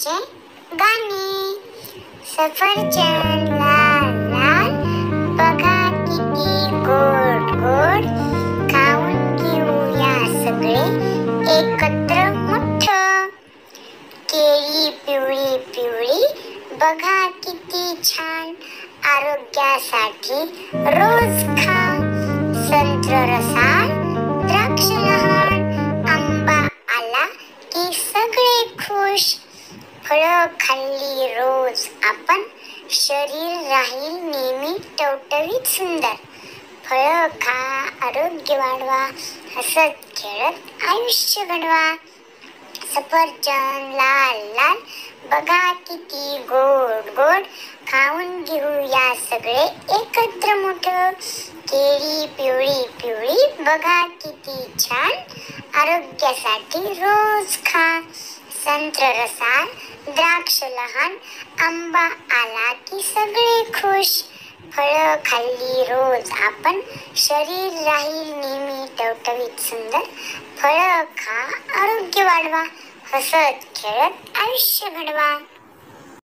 रसाचे गाणे. सफरचंद लाल लाल, बघा किती गोड गोड, खाऊन घेऊया सगळे एकत्र मोठं. केळी पिवळी पिवळी, बघा किती छान, आरोग्यासाठी रोज खा. संत्र रसाळ, द्राक्ष लहान, आंबा आला की सगळे खुश. फळं खाल्ली रोज आपण, शरीर राहील नेहमी टवटवीत सुंदर. फळं खा, आरोग्य वाढवा, हसत खेळत आयुष्य घडवा. सफरचंद लाल लाल, बघा किती गोड गोड, खाऊन घेऊया सगळे एकत्र मोठं. केळी पिवळी पिवळी, बघा किती छान, आरोग्यासाठी रोज खा. संत्र रसाळ, द्राक्ष लहान, आंबा आला की सगळे खुश. फळं खाल्ली रोज आपण, शरीर राहील नेहमी टवटवीत सुंदर. फळं खा, आरोग्य वाढवा, हसत खेळत आयुष्य घडवा.